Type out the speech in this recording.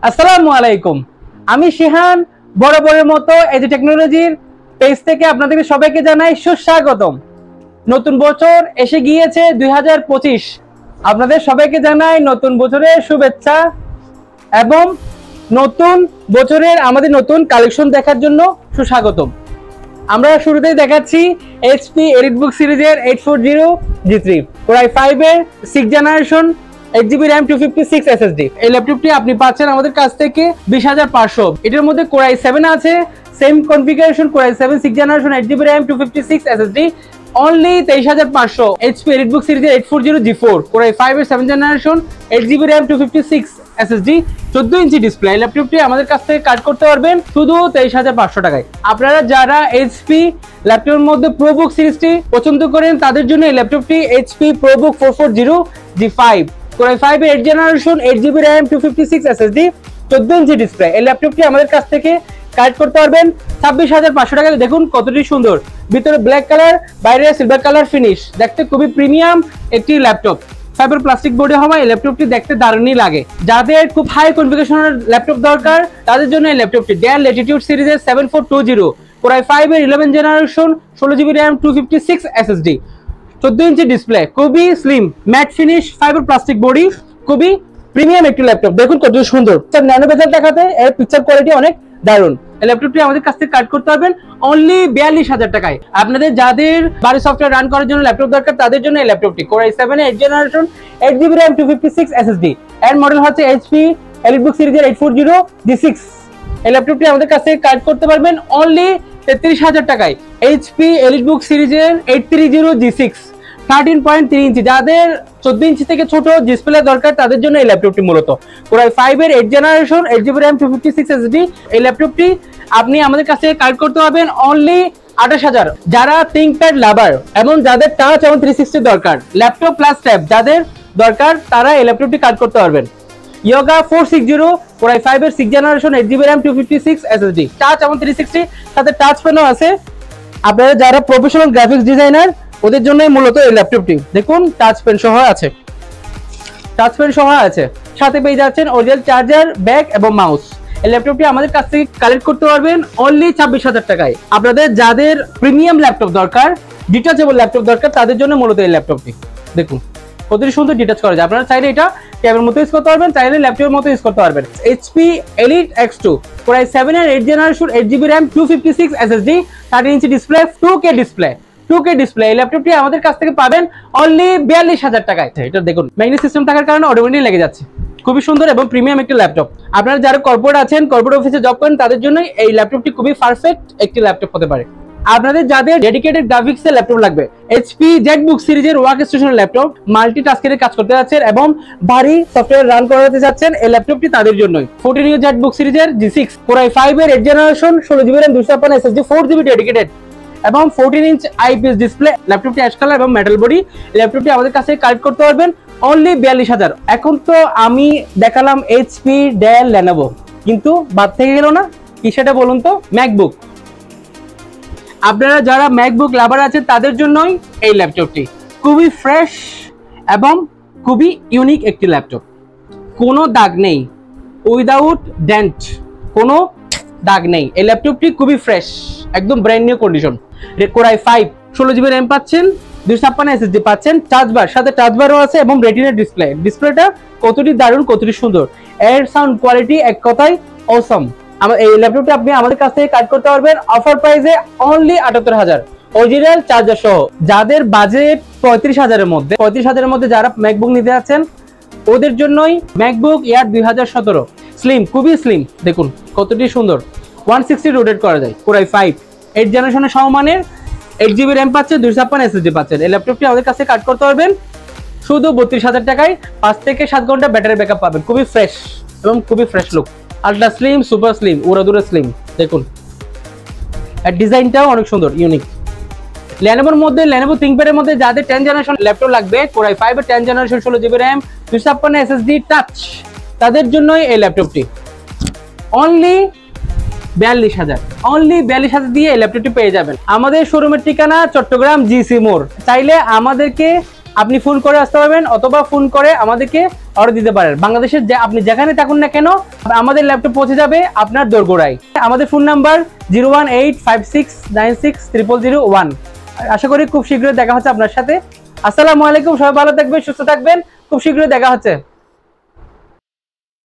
আসসালামু আলাইকুম, আমি শিহান। বরাবরের মতো এজি টেকনোলজির পেজ থেকে আপনাদেরকে সবাইকে জানাই সুস্বাগতম। নতুন বছর এসে গিয়েছে 2025। আপনাদের সবাইকে জানাই নতুন বছরের শুভেচ্ছা এবং নতুন বছরের আমাদের নতুন কালেকশন দেখার জন্য সুস্বাগতম। আমরা শুরুতেই দেখাচ্ছি এইচপি এলিটবুক সিরিজের 840 G3 Core i5 এর 6th generation 8GB RAM 256 SSD। এই ল্যাপটপটি আপনি পাচ্ছেন আমাদের কাছ থেকে 20,500। এটার মধ্যে Core i7 আছে, same configuration Core i7 6th generation 8GB RAM 256 SSD, only 23,500। HP EliteBook সিরিজের 840 G4 Core i5 এর 7th generation 8GB RAM 256 SSD, 14 inch display. এই ল্যাপটপটি আমাদের কাছ থেকে কাট করতে পারবেন শুধু 23,500 টাকায়। আপনারা যারা এইচপি ল্যাপটপের মধ্যে প্রোবুক সিরিজটি পছন্দ করেন তাদের জন্য এই ল্যাপটপটি HP ProBook 440 G5 Core i5 এর 8th generation 8GB RAM 256 SSD, 14 inch display. এই ল্যাপটপটি আমাদের কাছ থেকে কালেক্ট করতে পারবেন 26,500 টাকায়। দেখুন কতটি সুন্দর, ভিতরে ব্ল্যাক কালার, বাইরে সিলভার কালার ফিনিশ, দেখতে খুবই প্রিমিয়াম একটি ল্যাপটপ। ফাইবার প্লাস্টিক বডি হওয়া এই ল্যাপটপটি দেখতে দারুণই লাগে। যাদের খুব হাই কনফিগারেশনের ল্যাপটপ দরকার তাদের জন্য এই ল্যাপটপটি ডেল ল্যাটিটিউড সিরিজের 7420 Core i5 এর 11th generation 16GB RAM 256 SSD, 14 inch display, খুবই slim, mat finish, fibre plastic body, খুবই প্রিমিয়াম একটি ল্যাপটপ। দেখুন কত সুন্দর, ন্যানো বেজেল দেখাতে এর পিকচার কোয়ালিটি অনেক দারুণ। এই ল্যাপটপটি আমাদের কাছ থেকে কাট করতে পারবেন অনলি 42,000 টাকায়। আপনাদের যাদের বাড়ি সফটওয়্যার রান করার জন্য ল্যাপটপ দরকার তাদের জন্য এই ল্যাপটপটি Core i7 এর 8th generation 8GB RAM 256 SSD, এর মডেল হচ্ছে এইচপি এলিটবুক সিরিজের 840 G6। এই ল্যাপটপটি আমাদের কাছ থেকে কাট করতে পারবেন অনলি 33,000 টাকায়। এইচপি এলিটবুক সিরিজের 830 G6 13.3 ইঞ্চি, যাদের 14 ইঞ্চি থেকে ছোট ডিসপ্লে দরকার তাদের জন্য এই ল্যাপটপটি মূলত Core i5 এর 8th generation 8GB RAM 256 SSD। এই ল্যাপটপটি আপনি আমাদের কাছে কালেক্ট করতে পারবেন অনলি 28,000। যারা থিংকপ্যাড লাভার এবং যাদের টাচ এবং 360 দরকার, ল্যাপটপ প্লাস ট্যাব যাদের দরকার তারা এই ল্যাপটপটি কালেক্ট করতে পারবেন। Yoga 460 Core i5 এর 6th generation 8GB RAM 256 SSD, touch এবং 360 সাথে টাচ পেনও আছে। আপনারা যারা প্রফেশনাল গ্রাফিক্স ডিজাইনার ওদের জন্যই মূলত এই ল্যাপটপটি। দেখুন টাচ পেন সহ আছে, সাথে পেয়ে যাচ্ছেন অরিজিনাল চার্জার, ব্যাগ এবং মাউস। এই ল্যাপটপটি আমাদের কাছ থেকে কালেক্ট করতে পারবেন অনলি 26,000 টাকায়। আপনাদের যাদের প্রিমিয়াম ল্যাপটপ দরকার, ডিটাচেবল ল্যাপটপ দরকার তাদের জন্য মূলত এই ল্যাপটপটি। দেখুন কতটি সুন্দর ডিটাচ করা যায়। আপনারা চাইলে এটা ট্যাবের মতো ইউজ করতে পারবেন, চাইলে ল্যাপটপের মতো ইউজ করতে পারবেন। HP elite X2 Core i7 এর 8th generation 8GB RAM 256 SSD, 13 inch display, 2K display. এই ল্যাপটপটি আমাদের কাছ থেকে পাবেন অনলি 42,000 টাকায়। এটা দেখুন ম্যাগনেট সিস্টেম থাকার কারণে অটোমেটিক লেগে যাচ্ছে, খুবই সুন্দর এবং প্রিমিয়াম একটি ল্যাপটপ। আপনারা যারা কর্পোরেট আছেন, কর্পোরেট অফিসে জব করেন তাদের জন্য এই ল্যাপটপটি খুবই পারফেক্ট একটি ল্যাপটপ হতে পারে। আপনাদের যাদের ডেডিকেটেড গ্রাফিক্স এর ল্যাপটপ লাগবে, এইচপি জেটবুক সিরিজের ওয়ার্ক স্টেশনের ল্যাপটপ, মাল্টিটাস্কের কাজ করতে যাচ্ছেন এবং ভারী সফটওয়্যার রান করাতে যাচ্ছেন, এই ল্যাপটপটি তাদের জন্যই। 14 জেটবুক সিরিজের G6 Core i5 এর 8th generation 16GB RAM 256 SSD, 4GB dedicated এবং 14 ইঞ্চ আইপিএস ডিসপ্লে। ল্যাপটপটি অ্যাশ কালার এবং মেটাল বডি। ল্যাপটপটি আমাদের কাছে কালেক্ট করতে পারবেন অনলি 42,000। এখন তো আমি দেখালাম এইচপি, ডেল, লেনোভো, কিন্তু বাদ থেকে গেল না কি সেটা বলুন তো? ম্যাকবুক। আপনারা যারা ম্যাকবুক লাভার আছেন তাদের জন্যই এই ল্যাপটপটি খুবই ফ্রেশ এবং খুবই ইউনিক একটি ল্যাপটপ। কোনো দাগ নেই, উইদাউট ডেন্ট, কোনো দাগ নেই। এই ল্যাপটপটি খুবই ফ্রেশ, একদম brand new condition. Core i5 16GB RAM পাচ্ছেন, 256 SSD পাচ্ছেন, চার্জবার সাথে চার্জবারও আছে এবং রেটিনা ডিসপ্লে। ডিসপ্লেটা কতটি দারুণ, কতটি সুন্দর, এর সাউন্ড কোয়ালিটি এক কথায় অসম। এই ল্যাপটপটি আপনি আমাদের কাছ থেকে কাট করতে পারবেন অফার প্রাইসে অনলি 78,000, অরিজিনাল চার্জার সহ। যাদের বাজেট 35,000-এর মধ্যে যারা ম্যাকবুক নিতে যাচ্ছেন ওদের জন্যই ম্যাকবুক এয়ার 2017 স্লিম, খুবই স্লিম। দেখুন কতটি সুন্দর, 160 রোটেট করা যায়। Core i5 8th জেনারেশনের সমমানের 8GB RAM পাচ্ছেন, 256 SSD পাচ্ছেন। এই ল্যাপটপটি আমাদের কাছে কাট করতে পারবেন শুধু 32,000 টাকায়। 5 থেকে 7 ঘন্টা ব্যাটারি ব্যাকআপ পাবেন, খুবই ফ্রেশ এবং খুবই fresh look. Ultra slim, super slim, উড়াদুরা স্লিম। দেখুন আর ডিজাইনটাও অনেক সুন্দর, ইউনিক। লেনোভোর মধ্যে, লেনোভো থিংকপ্যাডের মধ্যে যাদের 10th জেনারেশন ল্যাপটপ লাগবে, Core i5 এর 10th generation 16GB RAM 256 SSD touch, তাদের জন্যই এই ল্যাপটপটি অনলি 42,000 দিয়ে এই ল্যাপটপটি পেয়ে যাবেন। আমাদের শোরুমের ঠিকানা চট্টগ্রাম GC মোড়। চাইলে আমাদেরকে আপনি ফোন করে আসতে পারবেন অথবা ফোন করে আমাদেরকে অর্ডার দিতে পারেন। বাংলাদেশের যে আপনি যেখানে থাকুন না কেন আমাদের ল্যাপটপ পৌঁছে যাবে আপনার দোরগোড়ায়। আমাদের ফোন নাম্বার 01856960001। আশা করি খুব শীঘ্রই দেখা হচ্ছে আপনার সাথে। আসসালামু আলাইকুম, সবাই ভালো থাকবেন, সুস্থ থাকবেন, খুব শীঘ্রই দেখা হচ্ছে।